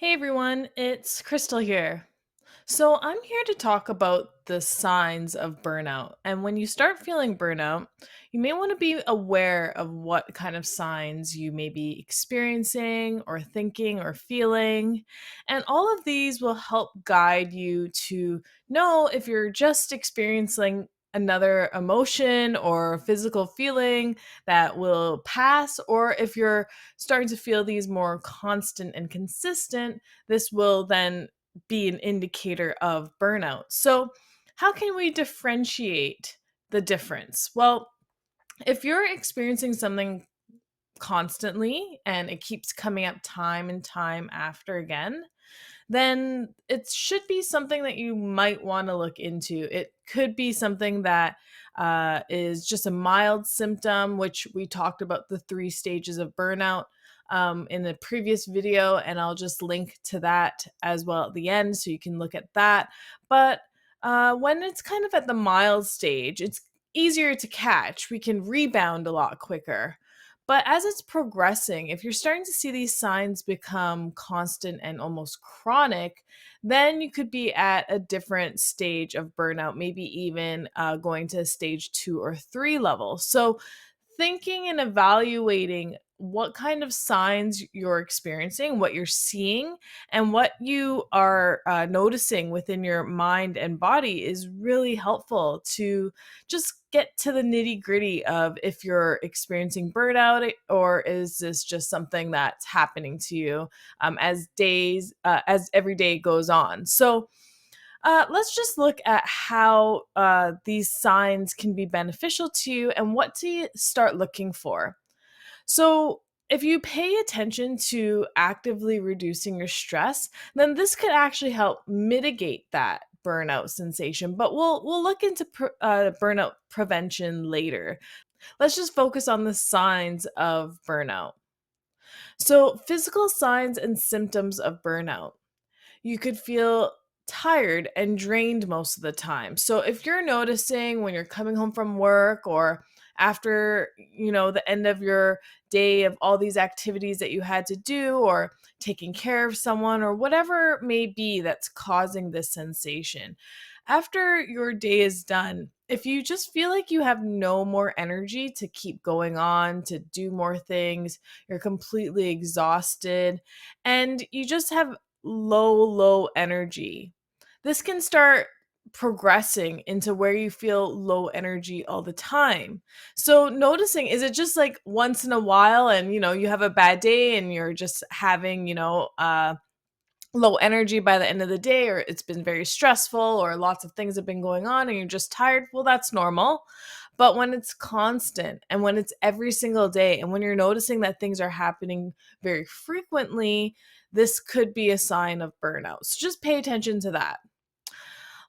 Hey everyone, it's Crystal here. So, I'm here to talk about the signs of burnout. And when you start feeling burnout, you may want to be aware of what kind of signs you may be experiencing or thinking or feeling. And all of these will help guide you to know if you're just experiencing another emotion or physical feeling that will pass, or if you're starting to feel these more constant and consistent, this will then be an indicator of burnout. So, how can we differentiate the difference? Well, if you're experiencing something constantly and it keeps coming up time and time after again, then it should be something that you might want to look into. It could be something that is just a mild symptom, which we talked about the three stages of burnout in the previous video, and I'll just link to that as well at the end so you can look at that. But when it's kind of at the mild stage, it's easier to catch. We can rebound a lot quicker. But as it's progressing, if you're starting to see these signs become constant and almost chronic, then you could be at a different stage of burnout, maybe even going to stage 2 or 3 level. So, thinking and evaluating what kind of signs you're experiencing, what you're seeing, and what you are noticing within your mind and body is really helpful to just get to the nitty gritty of if you're experiencing burnout, or is this just something that's happening to you as every day goes on. So, let's just look at how these signs can be beneficial to you and what to start looking for. So, if you pay attention to actively reducing your stress, then this could actually help mitigate that burnout sensation. But we'll look into burnout prevention later. Let's just focus on the signs of burnout. So, physical signs and symptoms of burnout. You could feel tired and drained most of the time. So if you're noticing when you're coming home from work or after, the end of your day of all these activities that you had to do, or taking care of someone, or whatever it may be that's causing this sensation. After your day is done, if you just feel like you have no more energy to keep going on, to do more things, you're completely exhausted, and you just have low energy. This can start progressing into where you feel low energy all the time. So noticing, is it just like once in a while and you have a bad day and you're just having, low energy by the end of the day, or it's been very stressful, or lots of things have been going on and you're just tired? Well, that's normal. But when it's constant and when it's every single day, and when you're noticing that things are happening very frequently, this could be a sign of burnout. So just pay attention to that.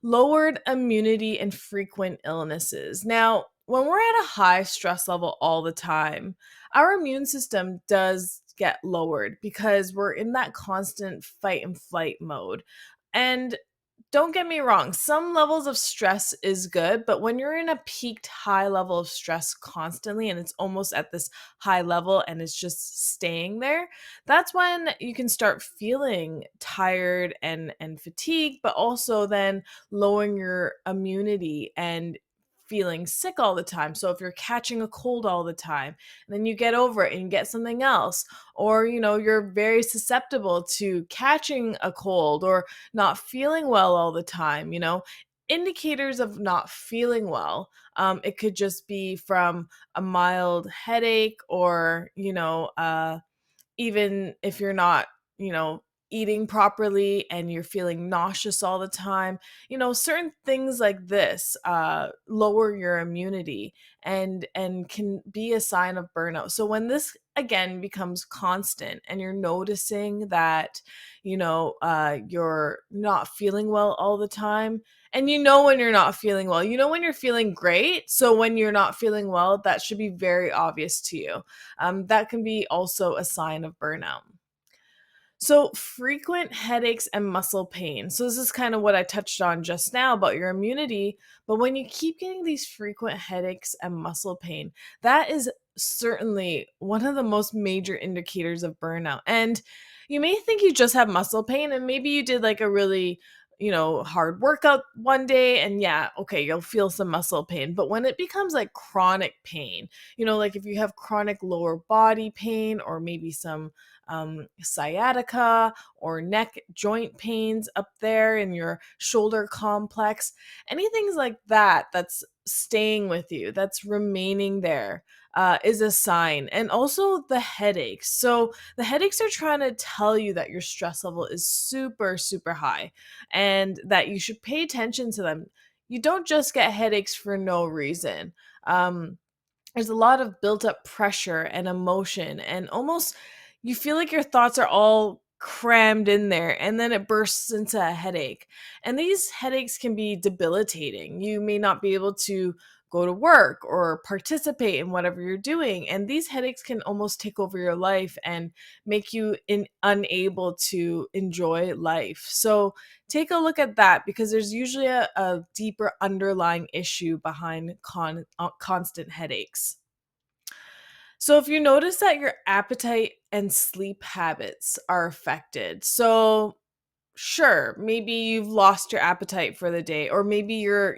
Lowered immunity and frequent illnesses. Now, when we're at a high stress level all the time, our immune system does get lowered because we're in that constant fight and flight mode. And don't get me wrong, some levels of stress is good, but when you're in a peaked high level of stress constantly and it's almost at this high level and it's just staying there, that's when you can start feeling tired and fatigued, but also then lowering your immunity and feeling sick all the time. So if you're catching a cold all the time, and then you get over it and you get something else, or you're very susceptible to catching a cold or not feeling well all the time, indicators of not feeling well. It could just be from a mild headache, or even if you're not, you know, eating properly and you're feeling nauseous all the time, certain things like this lower your immunity and can be a sign of burnout. So when this again becomes constant and you're noticing that, you're not feeling well all the time, and when you're not feeling well, when you're feeling great. So when you're not feeling well, that should be very obvious to you. That can be also a sign of burnout. So, frequent headaches and muscle pain. So, this is kind of what I touched on just now about your immunity. But when you keep getting these frequent headaches and muscle pain, that is certainly one of the most major indicators of burnout. And You may think you just have muscle pain, and maybe you did like a really, hard workout one day, and yeah, okay, you'll feel some muscle pain. But when it becomes like chronic pain, like if you have chronic lower body pain, or maybe some sciatica or neck joint pains up there in your shoulder complex, anything like that that's staying with you, that's remaining there, is a sign. And also the headaches. So the headaches are trying to tell you that your stress level is super, super high and that you should pay attention to them. You don't just get headaches for no reason. Um, there's a lot of built up pressure and emotion, and almost you feel like your thoughts are all crammed in there, and then it bursts into a headache. And these headaches can be debilitating. You may not be able to go to work or participate in whatever you're doing, and these headaches can almost take over your life and make you unable to enjoy life. So take a look at that, because there's usually a deeper underlying issue behind constant headaches. So, if you notice that your appetite and sleep habits are affected, so sure, maybe you've lost your appetite for the day, or maybe you're,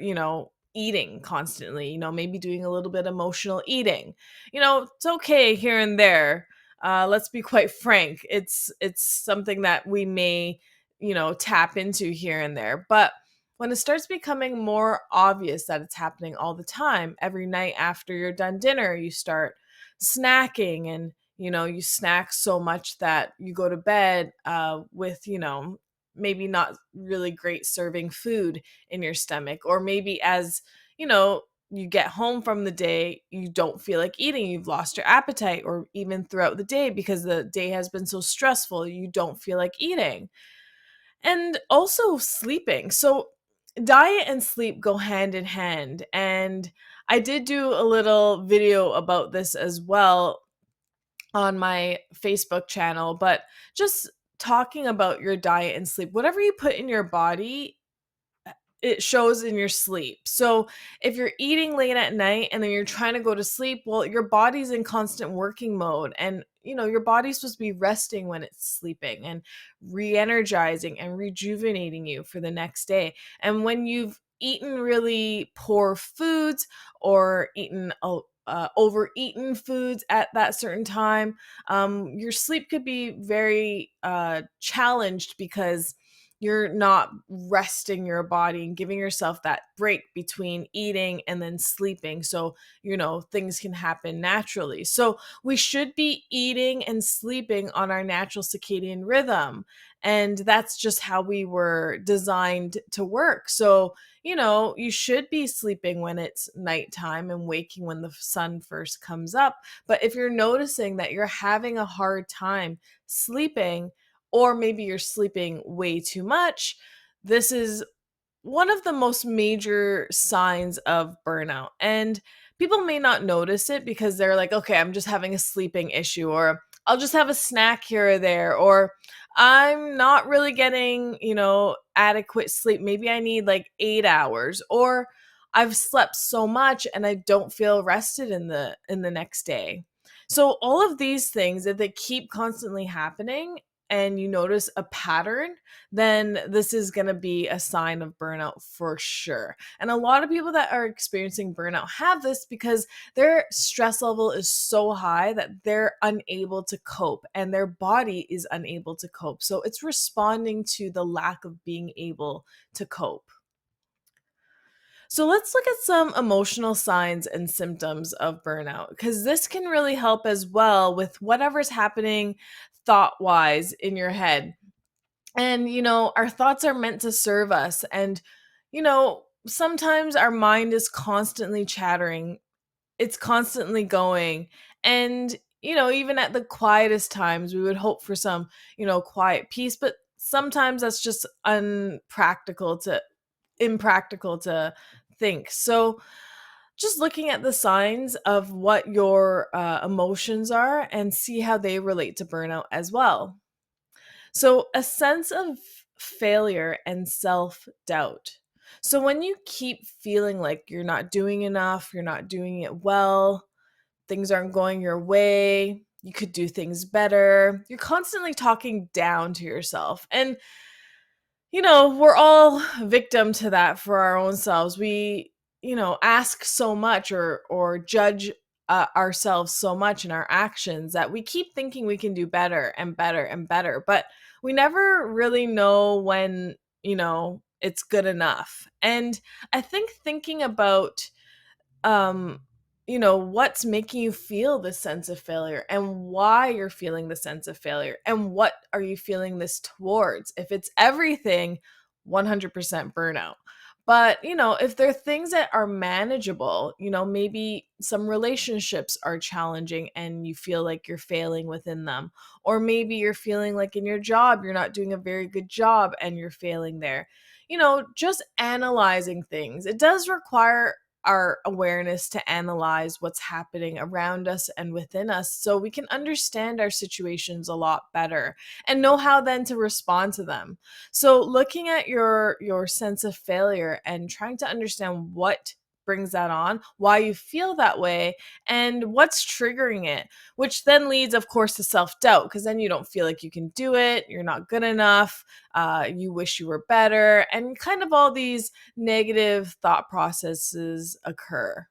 eating constantly, maybe doing a little bit emotional eating. It's okay here and there. Let's be quite frank. It's something that we may, tap into here and there. But when it starts becoming more obvious that it's happening all the time, every night after you're done dinner, you start snacking, and you snack so much that you go to bed with, maybe not really great serving food in your stomach. Or maybe as, you get home from the day, you don't feel like eating, you've lost your appetite, or even throughout the day because the day has been so stressful, you don't feel like eating. And also sleeping. So diet and sleep go hand in hand. And I did do a little video about this as well on my Facebook channel, but just talking about your diet and sleep, whatever you put in your body, it shows in your sleep. So if you're eating late at night and then you're trying to go to sleep, well, your body's in constant working mode, and your body's supposed to be resting when it's sleeping and re-energizing and rejuvenating you for the next day. And when you've eaten really poor foods, or eaten overeaten foods at that certain time, your sleep could be very challenged, because you're not resting your body and giving yourself that break between eating and then sleeping. So, things can happen naturally. So, we should be eating and sleeping on our natural circadian rhythm. And that's just how we were designed to work. So, you should be sleeping when it's nighttime and waking when the sun first comes up. But if you're noticing that you're having a hard time sleeping, or maybe you're sleeping way too much, this is one of the most major signs of burnout. And people may not notice it because they're like, okay, I'm just having a sleeping issue, or I'll just have a snack here or there, or I'm not really getting, adequate sleep. Maybe I need like 8 hours, or I've slept so much and I don't feel rested in the next day. So all of these things, if they keep constantly happening and you notice a pattern, then this is going to be a sign of burnout for sure. And a lot of people that are experiencing burnout have this because their stress level is so high that they're unable to cope, and their body is unable to cope. So it's responding to the lack of being able to cope. So let's look at some emotional signs and symptoms of burnout, because this can really help as well with whatever's happening thought wise in your head. And, our thoughts are meant to serve us. And, sometimes our mind is constantly chattering, it's constantly going. And, even at the quietest times, we would hope for some, quiet peace. But sometimes that's just impractical to think. So, just looking at the signs of what your emotions are and see how they relate to burnout as well. So, a sense of failure and self doubt. So, when you keep feeling like you're not doing enough, you're not doing it well, things aren't going your way, you could do things better. You're constantly talking down to yourself. And we're all victim to that for our own selves. We, ask so much or judge ourselves so much in our actions that we keep thinking we can do better and better and better, but we never really know when, it's good enough. And I think thinking about um what's making you feel this sense of failure and why you're feeling the sense of failure and what are you feeling this towards. If it's everything, 100% burnout. But if there are things that are manageable, maybe some relationships are challenging and you feel like you're failing within them, or maybe you're feeling like in your job you're not doing a very good job and you're failing there. Just analyzing things, it does require our awareness to analyze what's happening around us and within us so we can understand our situations a lot better and know how then to respond to them. So looking at your sense of failure and trying to understand what brings that on, why you feel that way, and what's triggering it, which then leads, of course, to self-doubt, because then you don't feel like you can do it, you're not good enough, you wish you were better, and kind of all these negative thought processes occur.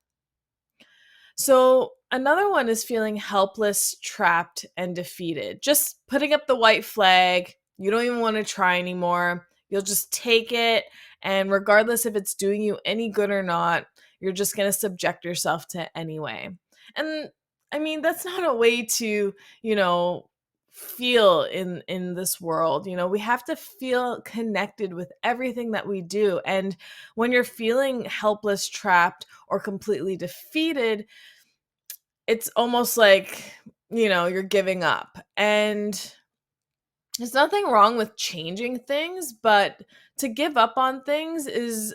So, another one is feeling helpless, trapped, and defeated. Just putting up the white flag. You don't even want to try anymore. You'll just take it. And regardless if it's doing you any good or not, you're just going to subject yourself to it anyway. And I mean, that's not a way to, you know, feel in this world. We have to feel connected with everything that we do. And when you're feeling helpless, trapped, or completely defeated, it's almost like, you're giving up. And there's nothing wrong with changing things, but to give up on things is,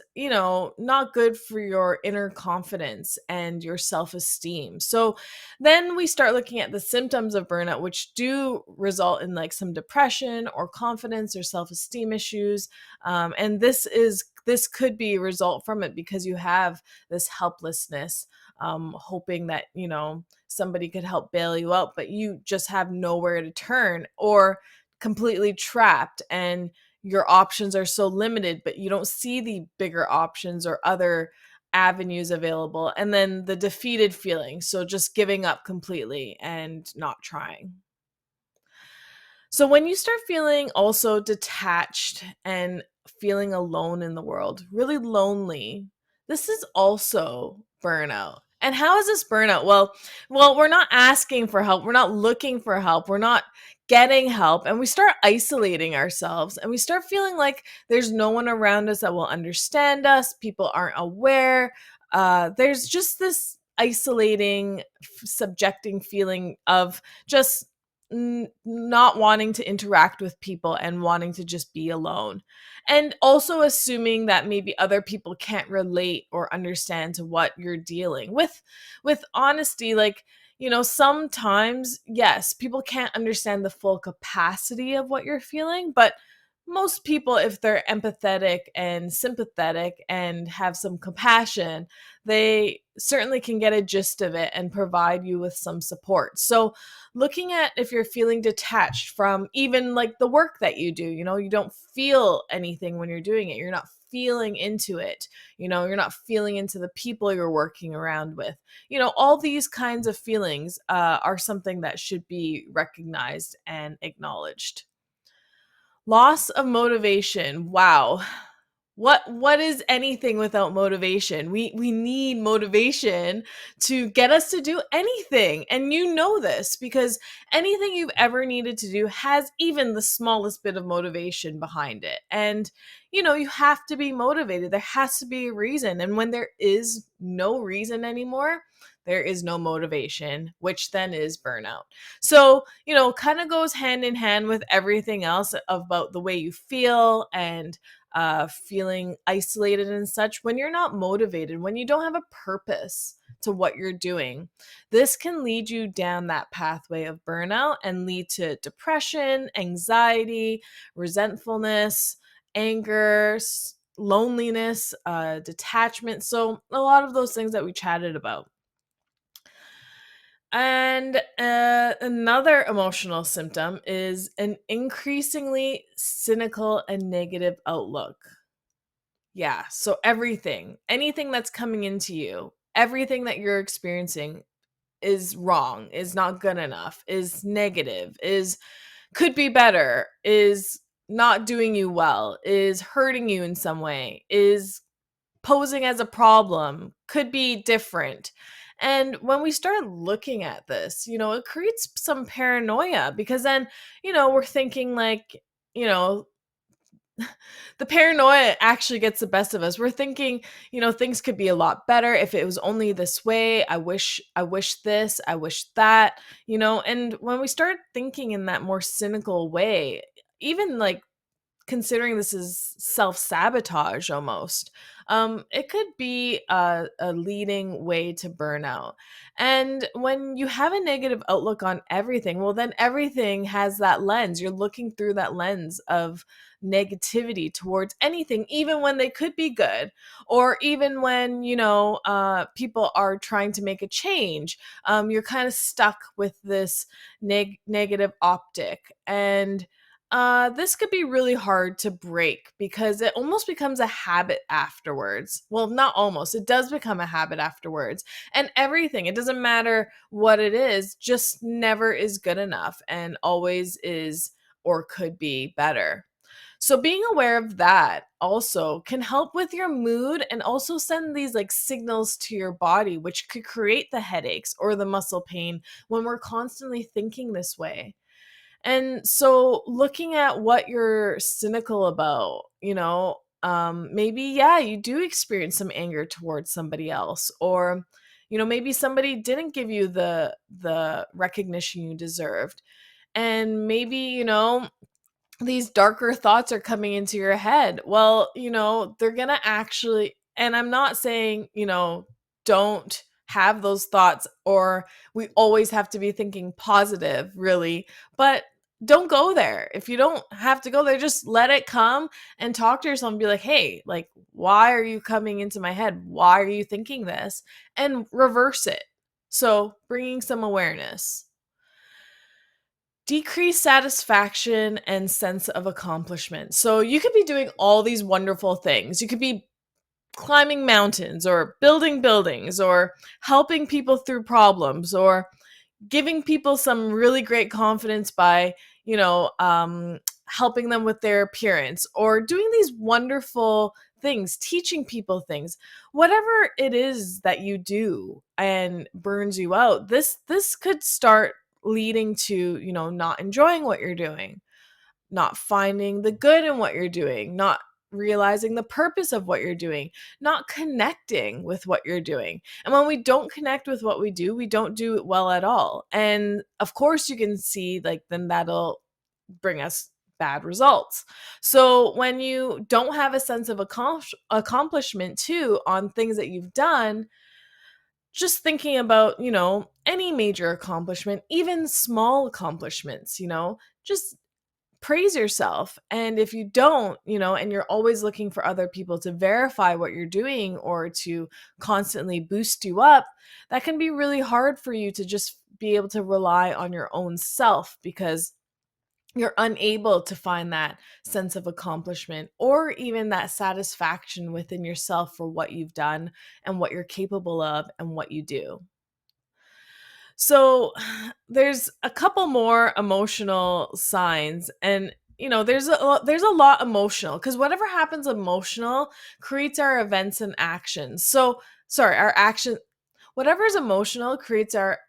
not good for your inner confidence and your self esteem. So then we start looking at the symptoms of burnout, which do result in like some depression or confidence or self esteem issues. And this could be a result from it because you have this helplessness, hoping that, somebody could help bail you out, but you just have nowhere to turn, or completely trapped and your options are so limited, but you don't see the bigger options or other avenues available. And then the defeated feeling. So just giving up completely and not trying. So when you start feeling also detached and feeling alone in the world, really lonely, this is also burnout. And how is this burnout? Well, we're not asking for help. We're not looking for help. We're not getting help. And we start isolating ourselves and we start feeling like there's no one around us that will understand us. People aren't aware. There's just this isolating, subjecting feeling of just not wanting to interact with people and wanting to just be alone. And also assuming that maybe other people can't relate or understand to what you're dealing with honesty. Like, sometimes, yes, people can't understand the full capacity of what you're feeling, but most people, if they're empathetic and sympathetic and have some compassion, they certainly can get a gist of it and provide you with some support. So looking at if you're feeling detached from even like the work that you do, you don't feel anything when you're doing it. You're not feeling into it. You're not feeling into the people you're working around with. All these kinds of feelings are something that should be recognized and acknowledged. Loss of motivation. Wow. What is anything without motivation? We need motivation to get us to do anything. And this because anything you've ever needed to do has even the smallest bit of motivation behind it. And you have to be motivated. There has to be a reason. And when there is no reason anymore, there is no motivation, which then is burnout. So, kind of goes hand in hand with everything else about the way you feel and feeling isolated and such. When you're not motivated, when you don't have a purpose to what you're doing, this can lead you down that pathway of burnout and lead to depression, anxiety, resentfulness, anger, loneliness, detachment. So, a lot of those things that we chatted about. And another emotional symptom is an increasingly cynical and negative outlook. Yeah. So anything that's coming into you, everything that you're experiencing is wrong, is not good enough, is negative, is could be better, is not doing you well, is hurting you in some way, is posing as a problem, could be different. And when we start looking at this, it creates some paranoia because then, we're thinking like, you know, the paranoia actually gets the best of us. We're thinking, things could be a lot better if it was only this way. I wish this, I wish that, and when we start thinking in that more cynical way, even like considering this is self-sabotage almost, it could be a leading way to burnout. And when you have a negative outlook on everything, well, then everything has that lens. You're looking through that lens of negativity towards anything, even when they could be good, or even when, people are trying to make a change. You're kind of stuck with this negative optic. And this could be really hard to break because it almost becomes a habit afterwards. Well, not almost, it does become a habit afterwards. And everything, it doesn't matter what it is, just never is good enough and always is or could be better. So being aware of that also can help with your mood and also send these like signals to your body, which could create the headaches or the muscle pain when we're constantly thinking this way. And so looking at what you're cynical about, maybe, yeah, you do experience some anger towards somebody else, or, maybe somebody didn't give you the recognition you deserved. And maybe, these darker thoughts are coming into your head. Well, they're going to actually, and I'm not saying, don't have those thoughts or we always have to be thinking positive, really, but don't go there. If you don't have to go there, just let it come and talk to yourself and be like, hey, like, why are you coming into my head? Why are you thinking this? And reverse it. So bringing some awareness. Decreased satisfaction and sense of accomplishment. So you could be doing all these wonderful things. You could be climbing mountains or building buildings or helping people through problems or giving people some really great confidence by, helping them with their appearance or doing these wonderful things, teaching people things. Whatever it is that you do and burns you out, this could start leading to, not enjoying what you're doing, not finding the good in what you're doing, not realizing the purpose of what you're doing, not connecting with what you're doing. And when we don't connect with what we don't do it well at all. And of course, you can see like then that'll bring us bad results. So when you don't have a sense of accomplishment too on things that you've done, just thinking about, any major accomplishment, even small accomplishments, just praise yourself. And if you don't, and you're always looking for other people to verify what you're doing or to constantly boost you up, that can be really hard for you to just be able to rely on your own self because you're unable to find that sense of accomplishment or even that satisfaction within yourself for what you've done and what you're capable of and what you do. So there's a couple more emotional signs, and there's a lot emotional because whatever happens emotional creates our events and actions. So sorry, our action, whatever is emotional creates our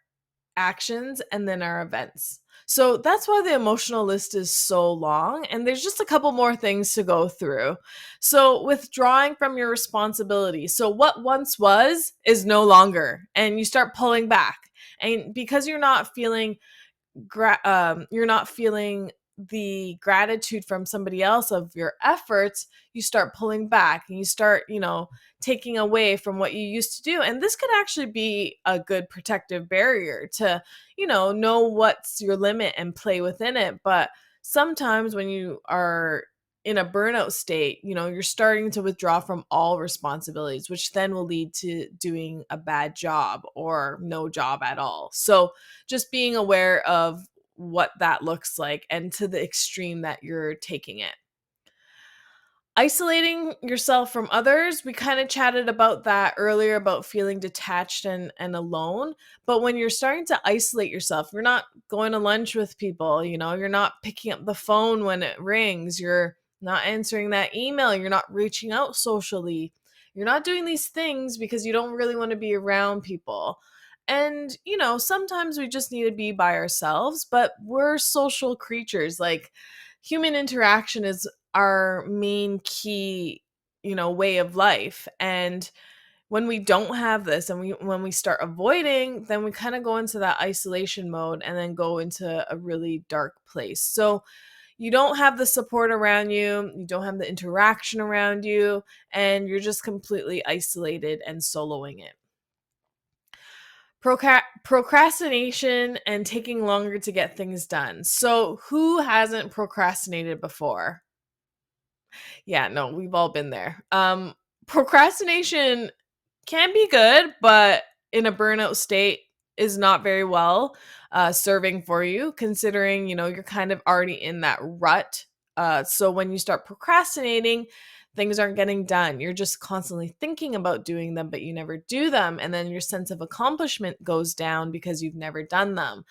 actions and then our events. So that's why the emotional list is so long. And there's just a couple more things to go through. So, withdrawing from your responsibility. So, what once was is no longer, and you start pulling back. And because you're not feeling the gratitude from somebody else of your efforts, you start pulling back and you start, taking away from what you used to do. And this could actually be a good protective barrier to, know what's your limit and play within it. But sometimes when you are in a burnout state, you're starting to withdraw from all responsibilities, which then will lead to doing a bad job or no job at all. So just being aware of what that looks like and to the extreme that you're taking it. Isolating yourself from others, we kind of chatted about that earlier, about feeling detached and alone. But when you're starting to isolate yourself, you're not going to lunch with people, you're not picking up the phone when it rings, you're not answering that email, you're not reaching out socially, you're not doing these things because you don't really want to be around people. And sometimes we just need to be by ourselves, but we're social creatures. Like, human interaction is our main key, way of life. And when we don't have this, and when we start avoiding, then we kind of go into that isolation mode and then go into a really dark place. So you don't have the support around you, you don't have the interaction around you, and you're just completely isolated and soloing it. Procrastination and taking longer to get things done. So who hasn't procrastinated before? Yeah, no, we've all been there. Procrastination can be good, but in a burnout state is not very well serving for you, considering, you're kind of already in that rut. So when you start procrastinating, things aren't getting done. You're just constantly thinking about doing them, but you never do them. And then your sense of accomplishment goes down because you've never done them.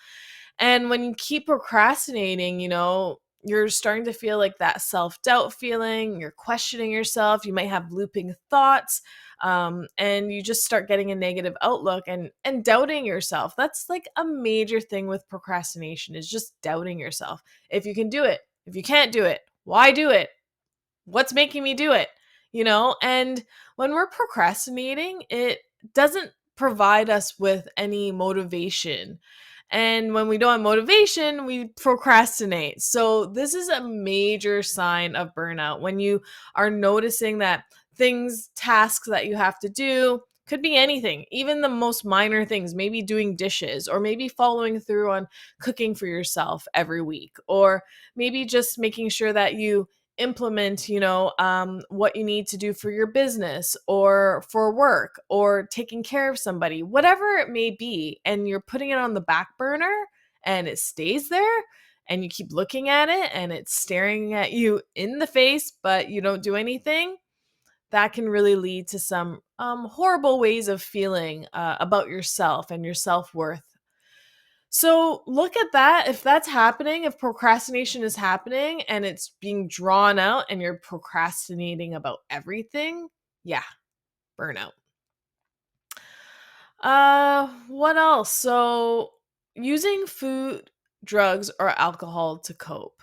And when you keep procrastinating, you're starting to feel like that self doubt feeling. You're questioning yourself. You might have looping thoughts, and you just start getting a negative outlook and doubting yourself. That's like a major thing with procrastination, is just doubting yourself. If you can do it, if you can't do it, why do it? What's making me do it? And when we're procrastinating, it doesn't provide us with any motivation. And when we don't have motivation, we procrastinate. So this is a major sign of burnout, when you are noticing that tasks that you have to do, could be anything, even the most minor things, maybe doing dishes, or maybe following through on cooking for yourself every week, or maybe just making sure that you implement, what you need to do for your business or for work or taking care of somebody, whatever it may be. And you're putting it on the back burner and it stays there, and you keep looking at it and it's staring at you in the face, but you don't do anything. That can really lead to some horrible ways of feeling about yourself and your self-worth. So look at that. If that's happening, if procrastination is happening and it's being drawn out and you're procrastinating about everything, yeah, burnout. What else? So using food, drugs, or alcohol to cope.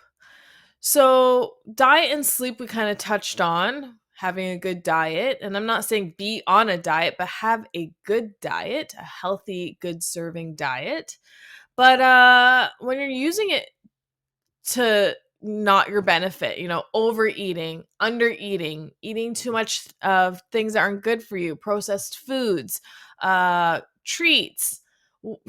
So diet and sleep, we kind of touched on having a good diet. And I'm not saying be on a diet, but have a good diet, a healthy, good serving diet. But when you're using it to not your benefit, overeating, undereating, eating too much of things that aren't good for you, processed foods, treats,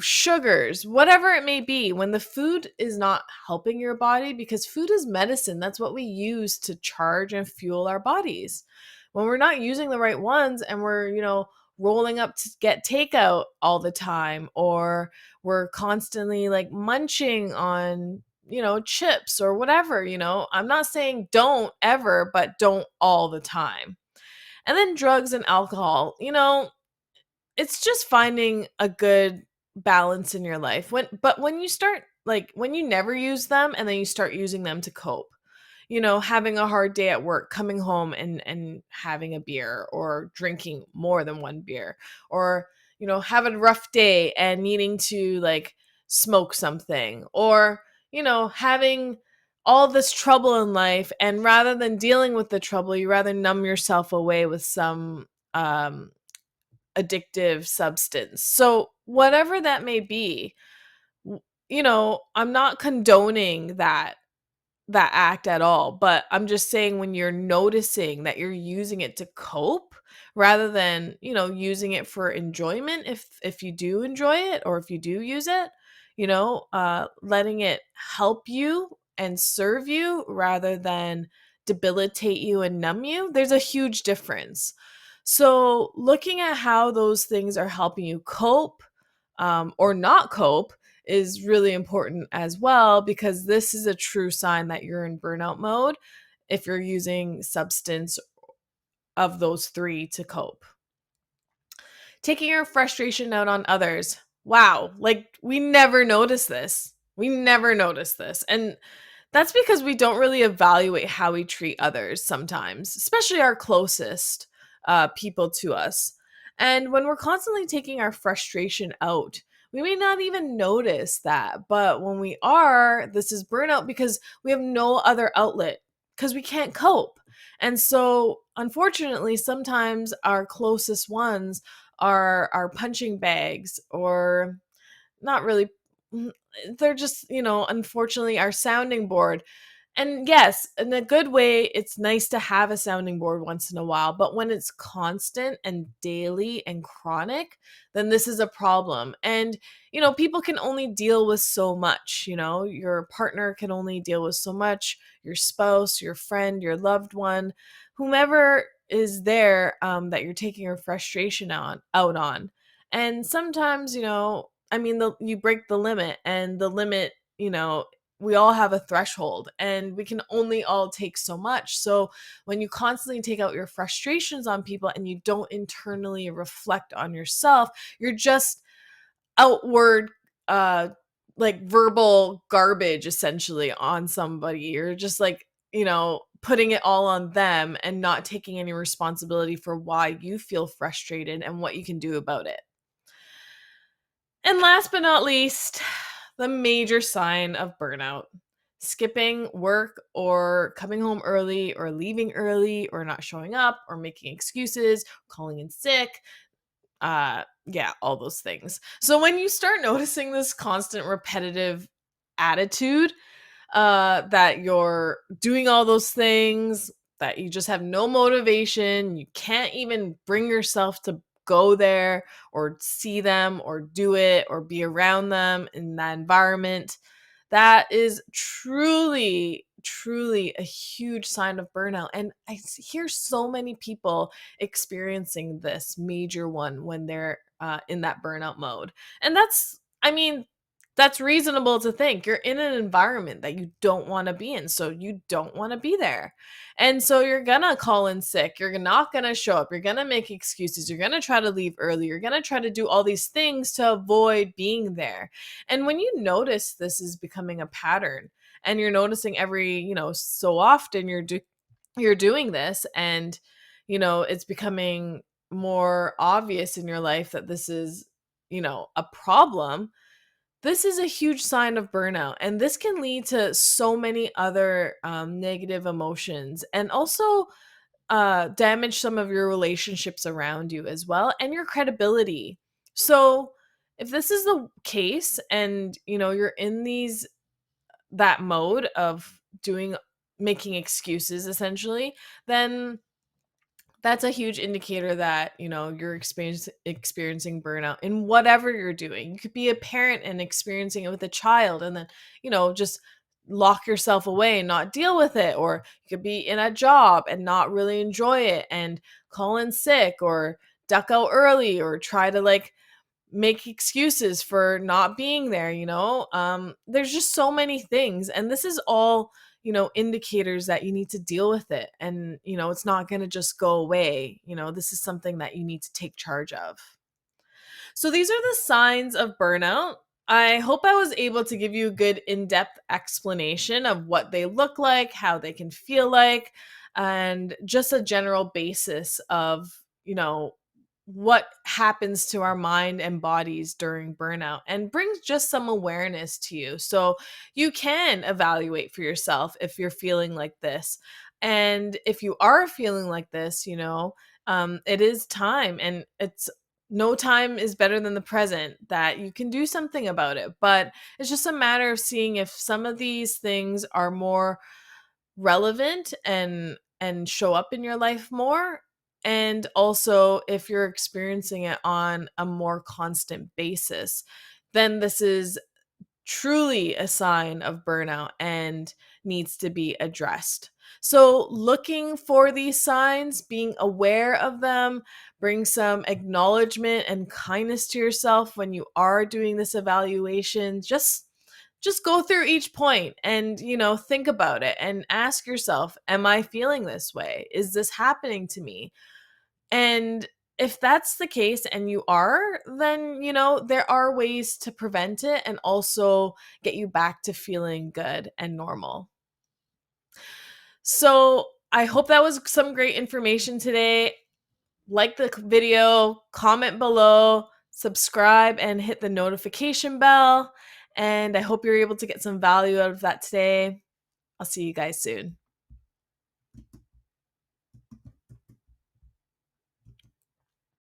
sugars, whatever it may be, when the food is not helping your body, because food is medicine. That's what we use to charge and fuel our bodies. When we're not using the right ones and we're, rolling up to get takeout all the time, or we're constantly like munching on chips or whatever. I'm not saying don't ever, but don't all the time. And then drugs and alcohol, it's just finding a good balance in your life. When you start, like, when you never use them and then you start using them to cope, having a hard day at work, coming home and having a beer or drinking more than one beer, or having a rough day and needing to like smoke something, or having all this trouble in life, and rather than dealing with the trouble, you rather numb yourself away with some addictive substance. So whatever that may be, I'm not condoning that act at all, but I'm just saying, when you're noticing that you're using it to cope rather than, using it for enjoyment, if you do enjoy it, or if you do use it, letting it help you and serve you rather than debilitate you and numb you, there's a huge difference. So, looking at how those things are helping you cope or not cope is really important as well, because this is a true sign that you're in burnout mode if you're using substance of those three to cope. Taking your frustration out on others. Wow, like we never notice this. We never notice this. And that's because we don't really evaluate how we treat others sometimes, especially our closest people to us. And when we're constantly taking our frustration out, we may not even notice that. But when we are, this is burnout because we have no other outlet because we can't cope. And so, unfortunately, sometimes our closest ones are our punching bags, or not really, mm, they're just, unfortunately, our sounding board. And yes, in a good way, it's nice to have a sounding board once in a while, but when it's constant and daily and chronic, then this is a problem. And, people can only deal with so much, your partner can only deal with so much, your spouse, your friend, your loved one, whomever is there that you're taking your frustration out on. And sometimes, you break the limit, and the limit, we all have a threshold and we can only all take so much. So when you constantly take out your frustrations on people and you don't internally reflect on yourself, you're just outward uh like verbal garbage essentially on somebody. You're just like, putting it all on them and not taking any responsibility for why you feel frustrated and what you can do about it. And last but not least, the major sign of burnout: skipping work or coming home early or leaving early or not showing up or making excuses, calling in sick. Yeah, all those things. So when you start noticing this constant repetitive attitude, that you're doing all those things, that you just have no motivation, you can't even bring yourself to go there or see them or do it or be around them in that environment. That is truly, truly a huge sign of burnout. And hear so many people experiencing this major one when they're in that burnout mode. And that's reasonable to think. You're in an environment that you don't want to be in, so you don't want to be there. And so you're gonna call in sick. You're not gonna show up. You're gonna make excuses. You're gonna try to leave early. You're gonna try to do all these things to avoid being there. And when you notice this is becoming a pattern, and you're noticing every, so often you're doing this, and it's becoming more obvious in your life that this is, a problem, this is a huge sign of burnout, and this can lead to so many other negative emotions, and also damage some of your relationships around you as well, and your credibility. So, if this is the case, and you're in that mode of making excuses essentially, then that's a huge indicator that, you're experiencing burnout in whatever you're doing. You could be a parent and experiencing it with a child, and then, just lock yourself away and not deal with it. Or you could be in a job and not really enjoy it and call in sick or duck out early or try to like make excuses for not being there. There's just so many things, and this is all, indicators that you need to deal with it, and it's not going to just go away. This is something that you need to take charge of. So these are the signs of burnout. I hope I was able to give you a good in-depth explanation of what they look like, how they can feel like, and just a general basis of, what happens to our mind and bodies during burnout, and brings just some awareness to you so you can evaluate for yourself if you're feeling like this. And if you are feeling like this, it is time, and it's no time is better than the present, that you can do something about it. But it's just a matter of seeing if some of these things are more relevant and show up in your life more, and also if you're experiencing it on a more constant basis, then this is truly a sign of burnout and needs to be addressed. So, looking for these signs, being aware of them, bring some acknowledgement and kindness to yourself when you are doing this evaluation. Just go through each point and, think about it and ask yourself, am I feeling this way? Is this happening to me? And if that's the case and you are, then, there are ways to prevent it and also get you back to feeling good and normal. So I hope that was some great information today. Like the video, comment below, subscribe, and hit the notification bell. And I hope you're able to get some value out of that today. I'll see you guys soon.